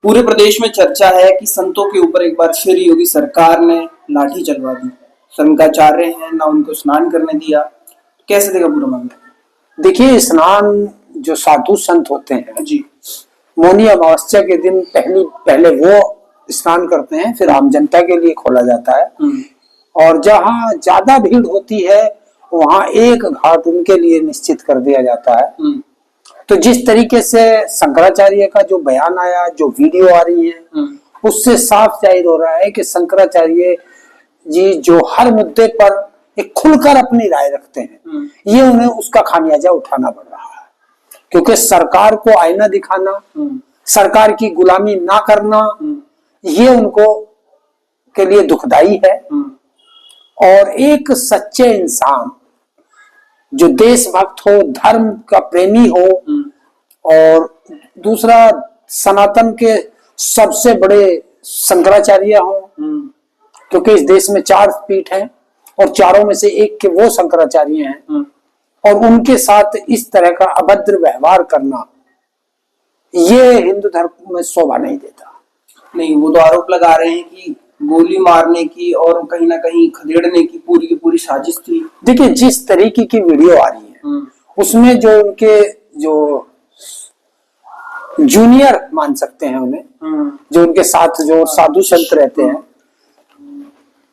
पूरे प्रदेश में चर्चा है कि संतों के ऊपर एक बार फिर योगी सरकार ने लाठी चलवा दी। शंकराचार्य हैं ना, उनको स्नान करने दिया। कैसे देगा पूरा मामला? देखिए, स्नान जो साधु संत होते हैं जी, मौनी अमावस्या के दिन पहले वो स्नान करते हैं, फिर आम जनता के लिए खोला जाता है। और जहाँ ज्यादा भीड़ होती है वहां एक घाट उनके लिए निश्चित कर दिया जाता है। तो जिस तरीके से शंकराचार्य का जो बयान आया, जो वीडियो आ रही है, उससे साफ जाहिर हो रहा है कि शंकराचार्य जी जो हर मुद्दे पर एक खुलकर अपनी राय रखते हैं, ये उन्हें उसका खामियाजा उठाना पड़ रहा है। क्योंकि सरकार को आईना दिखाना, सरकार की गुलामी ना करना, ये उनको के लिए दुखदाई है। और एक सच्चे इंसान जो देशभक्त हो, धर्म का प्रेमी हो, और दूसरा सनातन के सबसे बड़े शंकराचार्य हो, क्योंकि इस देश में 4 पीठ हैं और चारों में से एक के वो शंकराचार्य हैं, और उनके साथ इस तरह का अभद्र व्यवहार करना ये हिंदू धर्म में शोभा नहीं देता। नहीं, वो तो आरोप लगा रहे हैं कि गोली मारने की और कहीं ना कहीं खदेड़ने की पूरी साजिश थी। देखिए, जिस तरीके की वीडियो आ रही है उसमें जो उनके जो जूनियर मान सकते हैं उन्हें, जो उनके साथ जो साधु संत रहते हैं,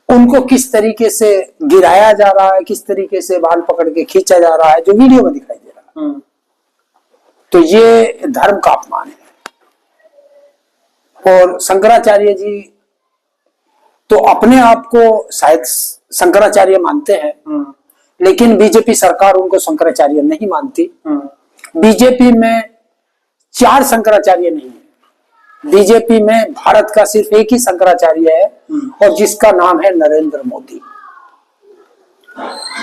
उनको किस तरीके से गिराया जा रहा है, किस तरीके से बाल पकड़ के खींचा जा रहा है, जो वीडियो में दिखाई दे रहा है, तो ये धर्म का अपमान है। और शंकराचार्य जी तो अपने आप को शायद शंकराचार्य मानते हैं, लेकिन बीजेपी सरकार उनको शंकराचार्य नहीं मानती। बीजेपी में 4 शंकराचार्य नहीं है। बीजेपी में भारत का सिर्फ एक ही शंकराचार्य है, और जिसका नाम है Narendra Modi.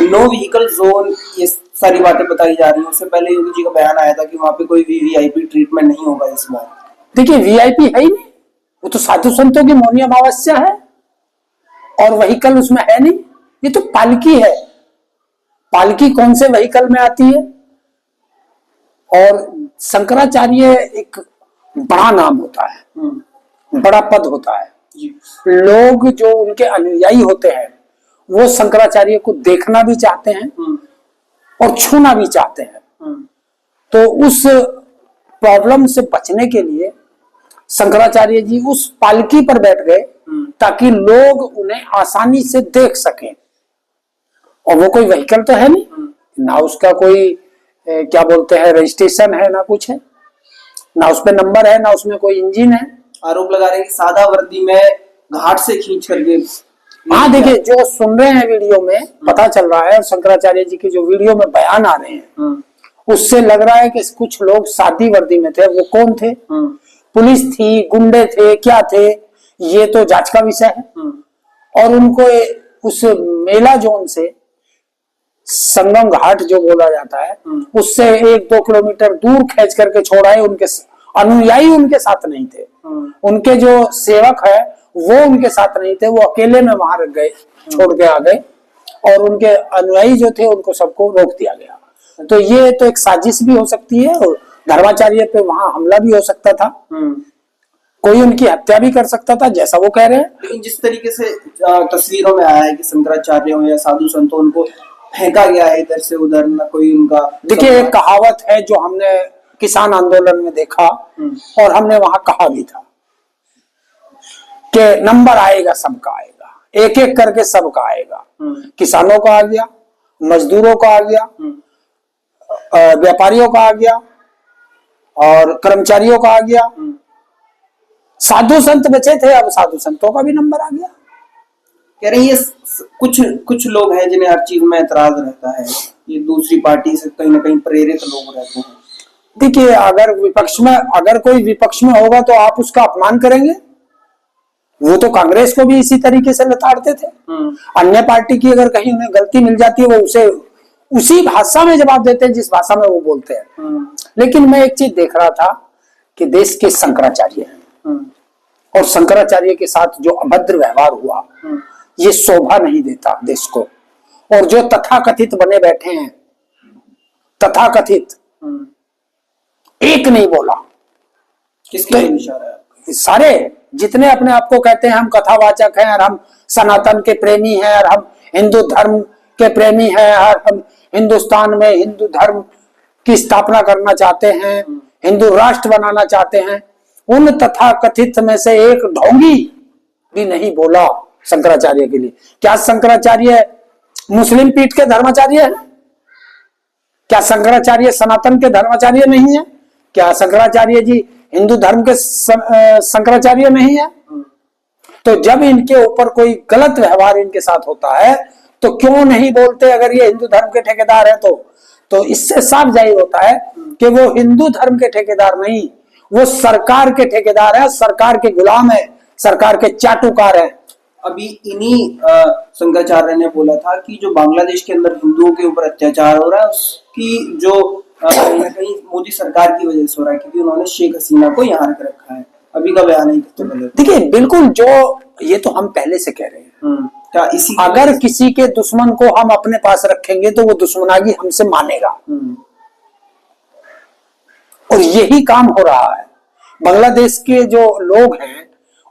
No vehicle zone, ये सारी बातें बताई जा रही हैं। उससे पहले योगी जी का बयान आया था कि वहां पे कोई वीवीआईपी ट्रीटमेंट नहीं होगा इस बार। देखिए, वीआईपी है ही नहीं, वो तो साधु संतों की मौनी अमावस्या है, और व्हीकल उसमें है नहीं। ये तो पालकी है। पालकी कौन से व्हीकल में आती है? और शंकराचार्य एक बड़ा नाम होता है, बड़ा पद होता है। लोग जो उनके अनुयायी होते हैं वो शंकराचार्य को देखना भी चाहते हैं और छूना भी चाहते हैं। तो उस प्रॉब्लम से बचने के लिए शंकराचार्य जी उस पालकी पर बैठ गए, ताकि लोग उन्हें आसानी से देख सकें। और वो कोई व्हीकल तो है नहीं, ना उसका कोई क्या बोलते हैं रजिस्ट्रेशन है, ना कुछ है, ना उसपे नंबर है, ना उसमें कोई इंजन है। आरोप लगा रहे हैं कि सादा वर्दी में घाट से खींच करके। हाँ, देखिए, जो सुन रहे हैं वीडियो में पता चल रहा है, और शंकराचार्य जी के जो वीडियो में बयान आ रहे हैं उससे लग रहा है कि कुछ लोग सादी वर्दी में थे। वो कौन थे? पुलिस थी, गुंडे थे, क्या थे, ये तो जांच का विषय है। और उनको उस मेला जोन से संगम घाट जो बोला जाता है उससे 1-2 किलोमीटर दूर खींच करके छोड़ा है। उनके अनुयायी उनके साथ नहीं थे, उनके जो सेवक है वो उनके साथ नहीं थे। वो अकेले में वहां रख गए, छोड़ के आ गए, और उनके अनुयायी जो थे उनको सबको रोक दिया गया। तो ये तो एक साजिश भी हो सकती है, और धर्माचार्य पे वहां हमला भी हो सकता था, कोई उनकी हत्या भी कर सकता था, जैसा वो कह रहे हैं। लेकिन जिस तरीके से तस्वीरों में आया है कि शंकराचार्यों या साधु संतों उनको फेंका गया है इधर से उधर, ना कोई उनका। देखिए, एक कहावत है जो हमने किसान आंदोलन में देखा, और हमने वहां कहा भी था कि नंबर आएगा, सबका आएगा, एक एक करके सबका आएगा। किसानों का आ गया, मजदूरों का आ गया, व्यापारियों का आ गया, और कर्मचारियों का आ गया। साधु संत बचे थे, अब साधु संतों का भी नंबर आ गया। कह रहे हैं कुछ लोग हैं जिन्हें हर चीज में एतराज रहता है, ये दूसरी पार्टी से कहीं ना कहीं प्रेरित लोग रहते हैं। देखिए, अगर कोई विपक्ष में होगा तो आप उसका अपमान करेंगे। वो तो कांग्रेस को भी इसी तरीके से लताड़ते थे। अन्य पार्टी की अगर कहीं उन्हें गलती मिल जाती है, वो उसे उसी भाषा में जवाब देते हैं जिस भाषा में वो बोलते हैं। लेकिन मैं एक चीज देख रहा था कि देश के शंकराचार्य हैं, और शंकराचार्य के साथ जो अभद्र व्यवहार हुआ ये शोभा नहीं देता देश को। और जो तथाकथित बने बैठे हैं, तथाकथित, एक नहीं बोला। किसके इशारा है? सारे जितने अपने आप को कहते हैं हम कथावाचक हैं और हम सनातन के प्रेमी हैं और हम हिंदू धर्म के प्रेमी हैं और हम हिंदुस्तान में हिंदू धर्म की स्थापना करना चाहते हैं, हिंदू राष्ट्र बनाना चाहते हैं, उन तथाकथित में से एक ढोंगी भी नहीं बोला शंकराचार्य के लिए। क्या शंकराचार्य मुस्लिम पीठ के धर्माचार्य है? क्या शंकराचार्य सनातन के धर्माचार्य नहीं है? क्या शंकराचार्य जी हिंदू धर्म के शंकराचार्य नहीं है? तो जब इनके ऊपर कोई गलत व्यवहार इनके साथ होता है तो क्यों नहीं बोलते अगर ये हिंदू धर्म के ठेकेदार है तो इससे साफ जाहिर होता है कि वो हिंदू धर्म के ठेकेदार नहीं, वो सरकार के ठेकेदार है, सरकार के गुलाम है, सरकार के चाटुकार है। अभी इन्हीं शंकराचार्य ने बोला था कि जो बांग्लादेश के अंदर हिंदुओं के ऊपर अत्याचार हो रहा है उसकी जो कहीं ना कहीं मोदी सरकार की वजह से हो रहा है, क्योंकि उन्होंने शेख हसीना को यहाँ रख रखा है। अभी का बयान है तो देखिए बिल्कुल, जो ये तो हम पहले से कह रहे हैं, क्या इसी अगर किसी के दुश्मन को हम अपने पास रखेंगे तो वो दुश्मनागी हमसे मानेगा, और यही काम हो रहा है। बांग्लादेश के जो लोग हैं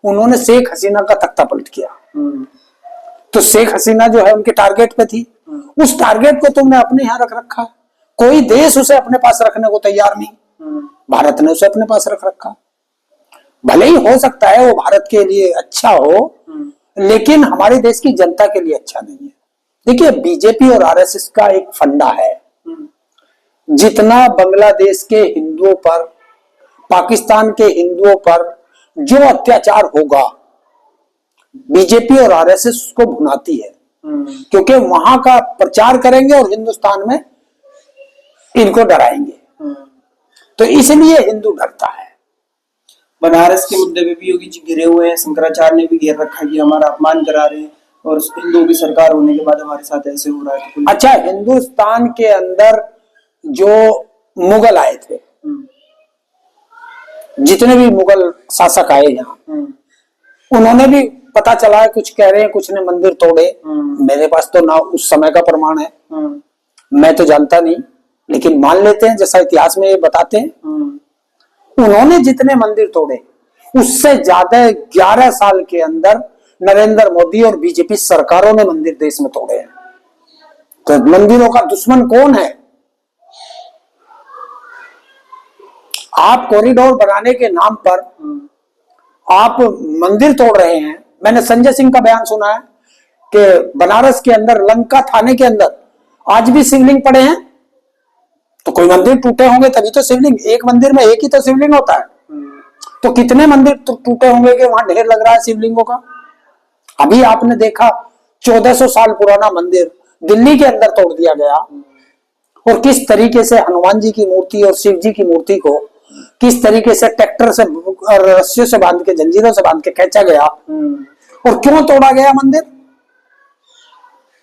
उन्होंने शेख हसीना का तख्ता पलट किया, तो शेख हसीना जो है उनके टारगेट पे थी, उस टारगेट को तुमने अपने यहाँ रख रखा। कोई देश उसे अपने पास रखने को तैयार नहीं, भारत ने उसे अपने पास रख रखा। भले ही हो सकता है वो भारत के लिए अच्छा हो, लेकिन हमारे देश की जनता के लिए अच्छा नहीं है। देखिए बीजेपी और आरएसएस का एक फंडा है, जितना बांग्लादेश के हिंदुओं पर, पाकिस्तान के हिंदुओं पर जो अत्याचार होगा बीजेपी और आरएसएस उसको भुनाती है, क्योंकि वहां का प्रचार करेंगे और हिंदुस्तान में इनको डराएंगे, तो इसलिए हिंदू डरता है। बनारस के मुद्दे पे भी योगी जी घिरे हुए हैं, शंकराचार्य ने भी घेर रखा है कि हमारा अपमान करा रहे हैं और हिंदुओं की सरकार होने के बाद हमारे साथ ऐसे हो रहा है। अच्छा, हिंदुस्तान के अंदर जो मुगल आए थे, जितने भी मुगल शासक आए यहाँ, उन्होंने भी पता चला है, कुछ कह रहे हैं कुछ ने मंदिर तोड़े, मेरे पास तो ना उस समय का प्रमाण है, मैं तो जानता नहीं, लेकिन मान लेते हैं जैसा इतिहास में ये बताते हैं। उन्होंने जितने मंदिर तोड़े उससे ज्यादा 11 साल के अंदर नरेंद्र मोदी और बीजेपी सरकारों ने मंदिर देश में तोड़े हैं। तो मंदिरों का दुश्मन कौन है? आप कॉरिडोर बनाने के नाम पर आप मंदिर तोड़ रहे हैं। मैंने संजय सिंह का बयान सुना है कि बनारस के अंदर लंका थाने के अंदर आज भी शिवलिंग पड़े हैं, तो कोई मंदिर टूटे होंगे तभी तो शिवलिंग, एक मंदिर में एक ही तो शिवलिंग होता है, तो कितने मंदिर टूटे होंगे कि वहां ढेर लग रहा है शिवलिंगों का। अभी आपने देखा 1400 साल पुराना मंदिर दिल्ली के अंदर तोड़ दिया गया, और किस तरीके से हनुमान जी की मूर्ति और शिव जी की मूर्ति को किस तरीके से ट्रैक्टर से और रस्सियों से बांध के, जंजीरों से बांध के खींचा गया। और क्यों तोड़ा गया मंदिर?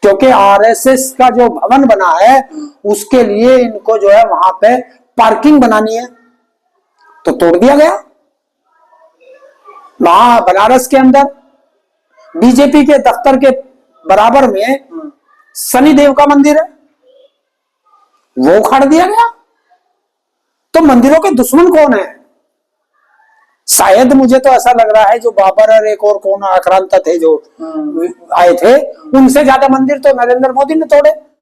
क्योंकि आरएसएस का जो भवन बना है उसके लिए इनको जो है वहां पे पार्किंग बनानी है, तो तोड़ दिया गया। वहां बनारस के अंदर बीजेपी के दफ्तर के बराबर में शनिदेव का मंदिर है, वो उखाड़ दिया गया। तो मंदिरों के दुश्मन कौन है? शायद मुझे तो ऐसा लग रहा है जो बाबर और एक और कौन आक्रांता थे जो आए थे, उनसे ज्यादा मंदिर तो नरेंद्र मोदी ने तोड़े।